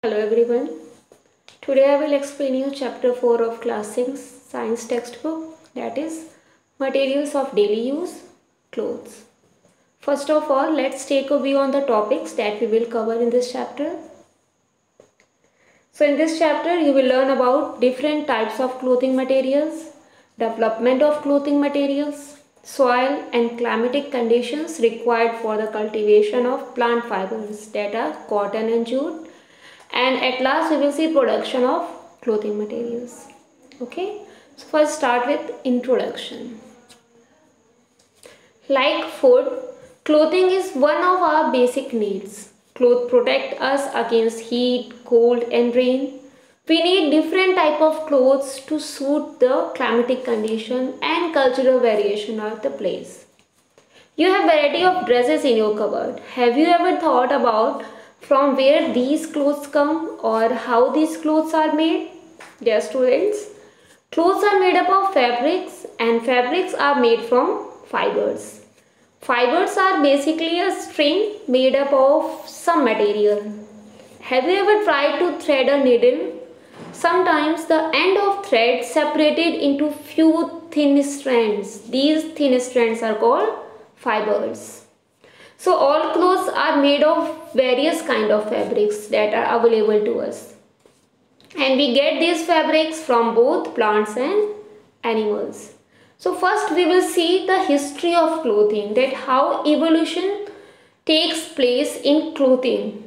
Hello everyone. Today I will explain you chapter 4 of class 6 science textbook, that is materials of daily use, clothes. First of all, let's take a view on the topics that we will cover in this chapter. So in this chapter you will learn about different types of clothing materials, development of clothing materials, soil and climatic conditions required for the cultivation of plant fibers, that are cotton and jute, and at last we will see production of clothing materials. Okay, so first start with introduction. Like food, clothing is one of our basic needs. Clothes protect us against heat, cold and rain. We need different type of clothes to suit the climatic condition and cultural variation of the place. You have variety of dresses in your cupboard. Have you ever thought about from where these clothes come or how these clothes are made? Dear students, clothes are made up of fabrics and fabrics are made from fibers. Fibers are basically a string made up of some material. Have you ever tried to thread a needle? Sometimes the end of thread separated into few thin strands. These thin strands are called fibers. So all clothes are made of various kind of fabrics that are available to us. And we get these fabrics from both plants and animals. So first we will see the history of clothing, that how evolution takes place in clothing.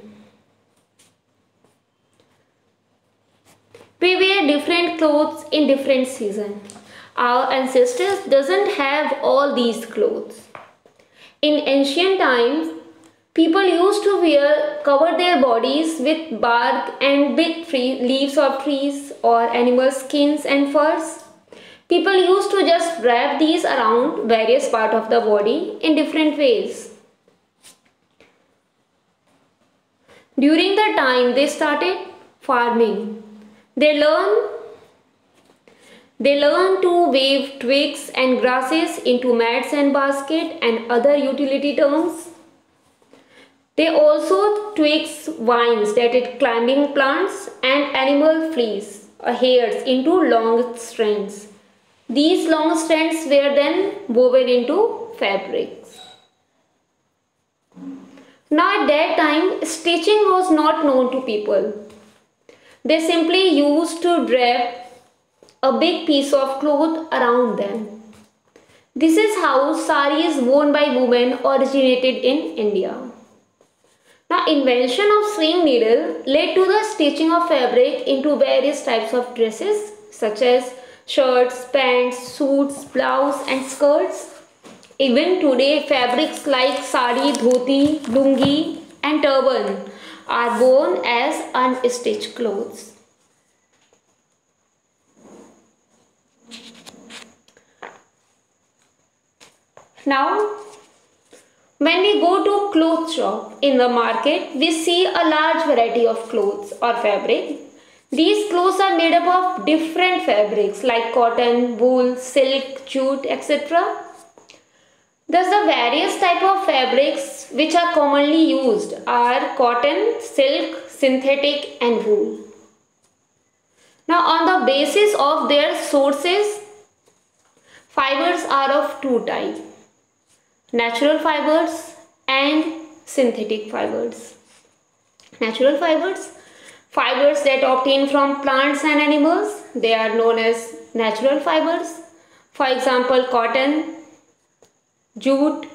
We wear different clothes in different seasons. Our ancestors doesn't have all these clothes. In ancient times, people used to cover their bodies with bark and with leaves of trees or animal skins and furs. People used to just wrap these around various parts of the body in different ways. During the time they started farming, they learn to weave twigs and grasses into mats and baskets and other utility terms. They also twigs, vines, that is climbing plants, and animal fleece or hairs into long strands. These long strands were then woven into fabrics. Now at that time, stitching was not known to people. They simply used to drape a big piece of cloth around them. This is how saris worn by women originated in India. Now, invention of sewing needle led to the stitching of fabric into various types of dresses such as shirts, pants, suits, blouse and skirts. Even today, fabrics like sari, dhoti, lungi and turban are worn as unstitched clothes. Now, when we go to cloth shop in the market, we see a large variety of clothes or fabric. These clothes are made up of different fabrics like cotton, wool, silk, jute, etc. Thus, the various type of fabrics which are commonly used are cotton, silk, synthetic and wool. Now, on the basis of their sources, fibers are of two types: natural fibers and synthetic fibers. Natural fibers, fibers that obtain from plants and animals, they are known as natural fibers. For example, cotton, jute,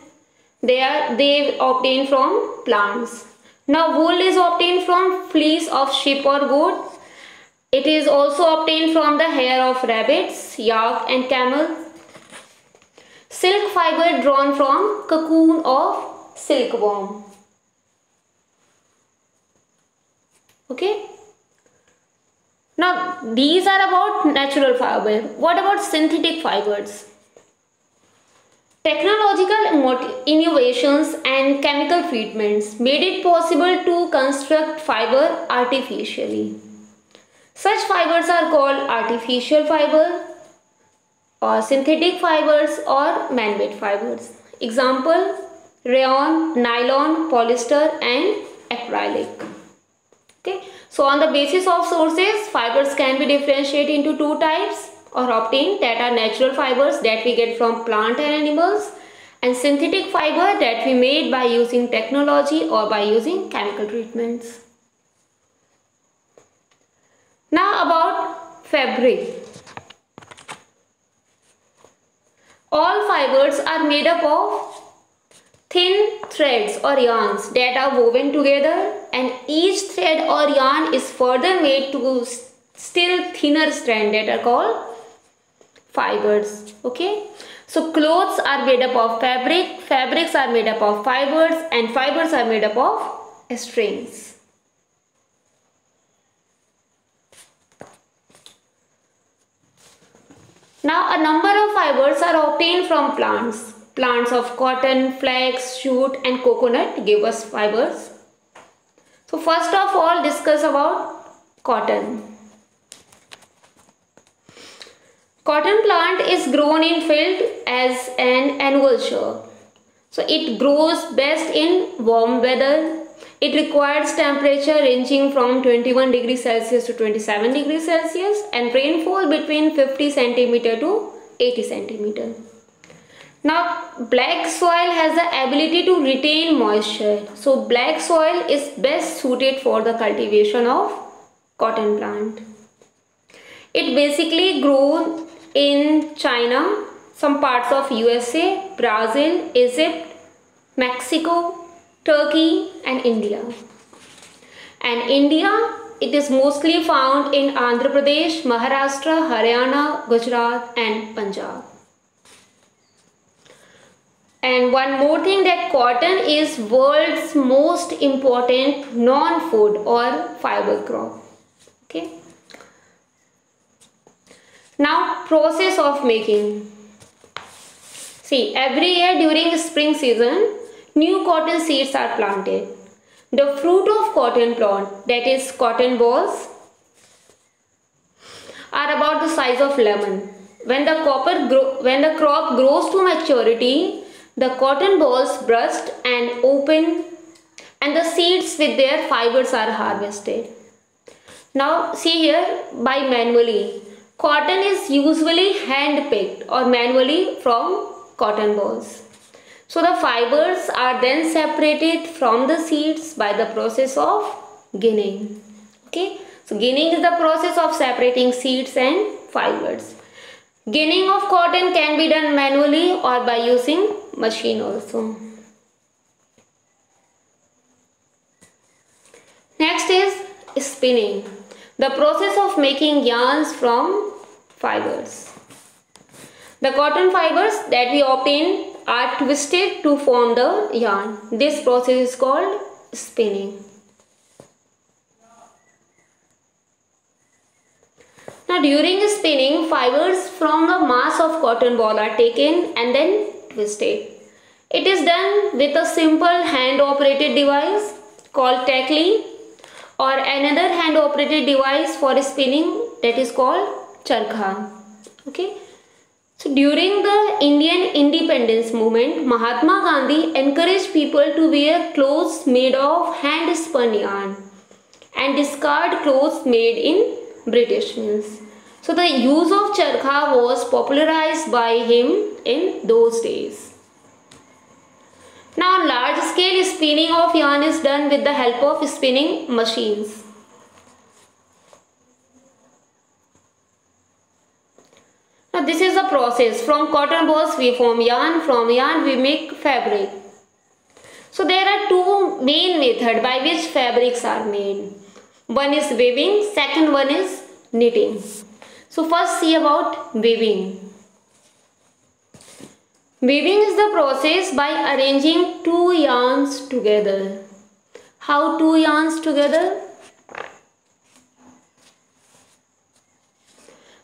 they obtain from plants. Now wool is obtained from fleece of sheep or goat. It is also obtained from the hair of rabbits, yak and camel. Silk fiber drawn from cocoon of silkworm. Okay. Now these are about natural fiber. What about synthetic fibers? Technological innovations and chemical treatments made it possible to construct fiber artificially. Such fibers are called artificial fiber or synthetic fibers or man-made fibers. Example: rayon, nylon, polyester and acrylic. Okay, So on the basis of sources, fibers can be differentiated into two types or obtained, that are natural fibers that we get from plant and animals, and synthetic fiber that we made by using technology or by using chemical treatments. Now about fabric. All fibers are made up of thin threads or yarns that are woven together, and each thread or yarn is further made to still thinner strands that are called fibers. Okay, so clothes are made up of fabric, fabrics are made up of fibers, and fibers are made up of strings. Now a number of fibers are obtained from plants. Plants of cotton, flax, jute and coconut give us fibers. So first of all, discuss about cotton. Cotton plant is grown in field as an annual shrub. So it grows best in warm weather. It requires temperature ranging from 21 degrees Celsius to 27 degrees Celsius and rainfall between 50 centimeter to 80 centimeter. Now black soil has the ability to retain moisture. So black soil is best suited for the cultivation of cotton plant. It basically grows in China, some parts of USA, Brazil, Egypt, Mexico, Turkey and India. And India, it is mostly found in Andhra Pradesh, Maharashtra, Haryana, Gujarat and Punjab. And one more thing, that cotton is world's most important non-food or fiber crop. Okay. Now process of making. See, every year during spring season, new cotton seeds are planted. The fruit of cotton plant, that is cotton balls, are about the size of lemon. When the crop grows to maturity, the cotton balls burst and open, and the seeds with their fibers are harvested. Now see here, by manually. Cotton is usually hand picked or manually from cotton balls. So the fibers are then separated from the seeds by the process of ginning. Okay, so ginning is the process of separating seeds and fibers. Ginning of cotton can be done manually or by using machine also. Next is spinning, the process of making yarns from fibers. The cotton fibers that we obtain are twisted to form the yarn. This process is called spinning. Now during spinning, fibers from the mass of cotton ball are taken and then twisted. It is done with a simple hand operated device called takli, or another hand operated device for spinning, that is called charkha. Okay. So during the Indian independence movement, Mahatma Gandhi encouraged people to wear clothes made of hand spun yarn and discard clothes made in British mills. So the use of charkha was popularized by him in those days. Now large scale spinning of yarn is done with the help of spinning machines. Now this is the process. From cotton balls we form yarn, from yarn we make fabric. So there are two main methods by which fabrics are made. One is weaving, second one is knitting. So first see about weaving. Weaving is the process by arranging two yarns together. How two yarns together?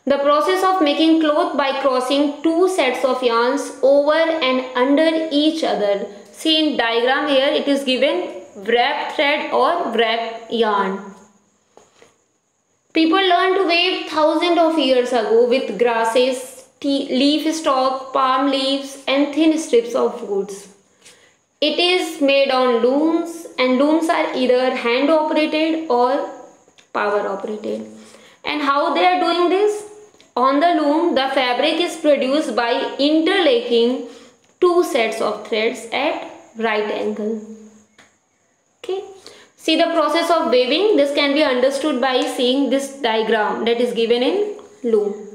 The process of making cloth by crossing two sets of yarns over and under each other. See in diagram here, it is given wrap thread or wrap yarn. People learned to weave thousands of years ago with grasses, leaf stalk, palm leaves and thin strips of woods. It is made on looms, and looms are either hand operated or power operated. And how they are doing this? On the loom, the fabric is produced by interlacing two sets of threads at right angle. Okay. See the process of weaving. This can be understood by seeing this diagram that is given in loom.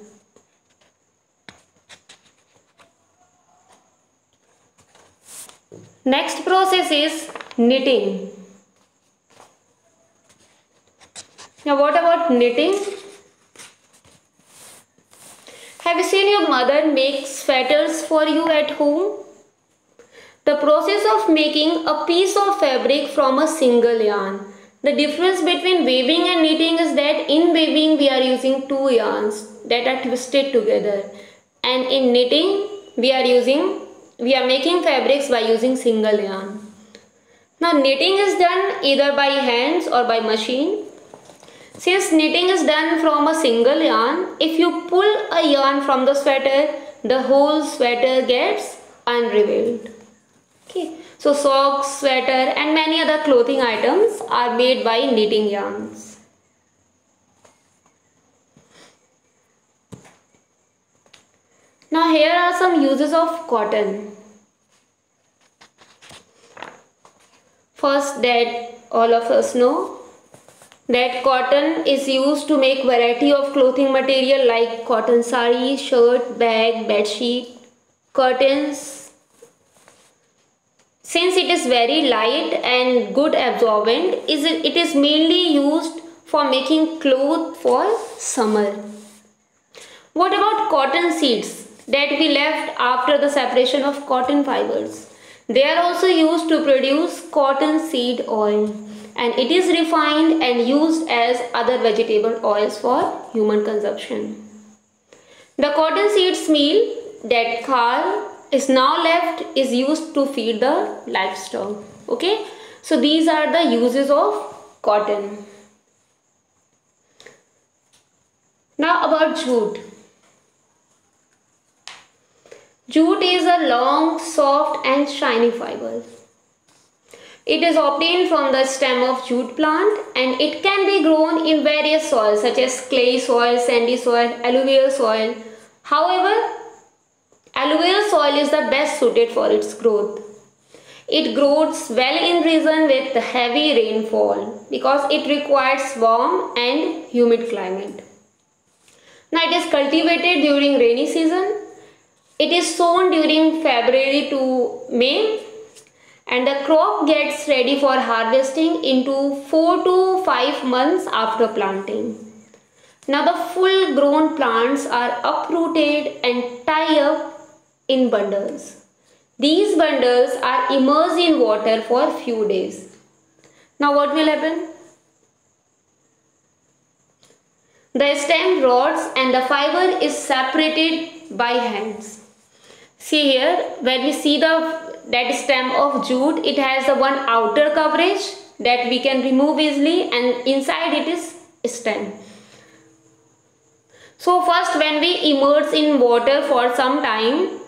Next process is knitting. Now what about knitting? Have you seen your mother make sweaters for you at home? The process of making a piece of fabric from a single yarn. The difference between weaving and knitting is that in weaving we are using two yarns that are twisted together, and in knitting we are making fabrics by using single yarn. Now knitting is done either by hands or by machine. Since knitting is done from a single yarn, if you pull a yarn from the sweater, the whole sweater gets unraveled. Okay. So socks, sweater and many other clothing items are made by knitting yarns. Now here are some uses of cotton. First, that all of us know that cotton is used to make variety of clothing material like cotton sari, shirt, bag, bed sheet, curtains. Since it is very light and good absorbent, it is mainly used for making clothes for summer. What about cotton seeds that we left after the separation of cotton fibers? They are also used to produce cotton seed oil, and it is refined and used as other vegetable oils for human consumption. The cotton seeds meal that khal is now left is used to feed the livestock. Okay, so these are the uses of cotton. Now about jute. Jute is a long, soft and shiny fiber. It is obtained from the stem of jute plant, and it can be grown in various soils such as clay soil, sandy soil, alluvial soil. However, alluvial soil is the best suited for its growth. It grows well in region with heavy rainfall because it requires warm and humid climate. Now it is cultivated during rainy season. It is sown during February to May, and the crop gets ready for harvesting into 4 to 5 months after planting. Now the full grown plants are uprooted and tied up in bundles. These bundles are immersed in water for a few days. Now what will happen? The stem rots and the fiber is separated by hands. See here, when we see that stem of jute, it has the one outer coverage that we can remove easily, and inside it is stem. So first, when we immerse in water for some time,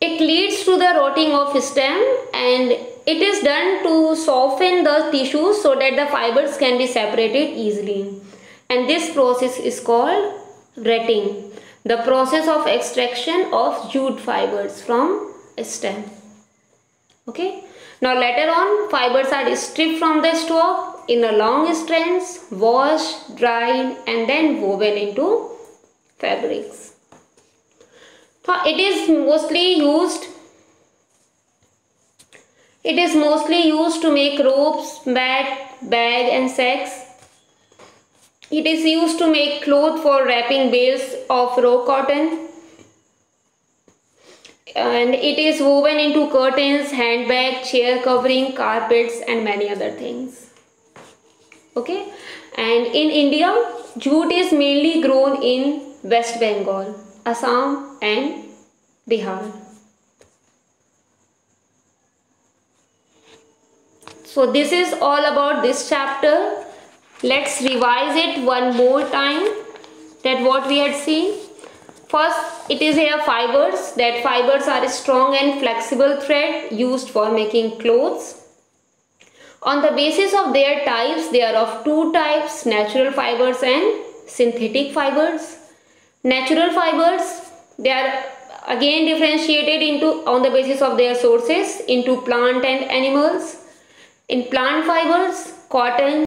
it leads to the rotting of stem, and it is done to soften the tissues so that the fibers can be separated easily. And this process is called retting. The process of extraction of jute fibers from a stem. Okay. Now later on, fibers are stripped from the stalk in a long strands, washed, dried and then woven into fabrics. Now it is mostly used to make ropes, mat, bag and sacks. It is used to make cloth for wrapping bales of raw cotton, and it is woven into curtains, handbag, chair covering, carpets and many other things. Okay, and in India, jute is mainly grown in West Bengal, Assam and Bihar. So this is all about this chapter. Let's revise it one more time, that what we had seen. First, it is here fibers. That fibers are a strong and flexible thread used for making clothes. On the basis of their types, they are of two types, natural fibers and synthetic fibers. Natural fibers, they are again differentiated into on the basis of their sources into plant and animals. In plant fibers, cotton,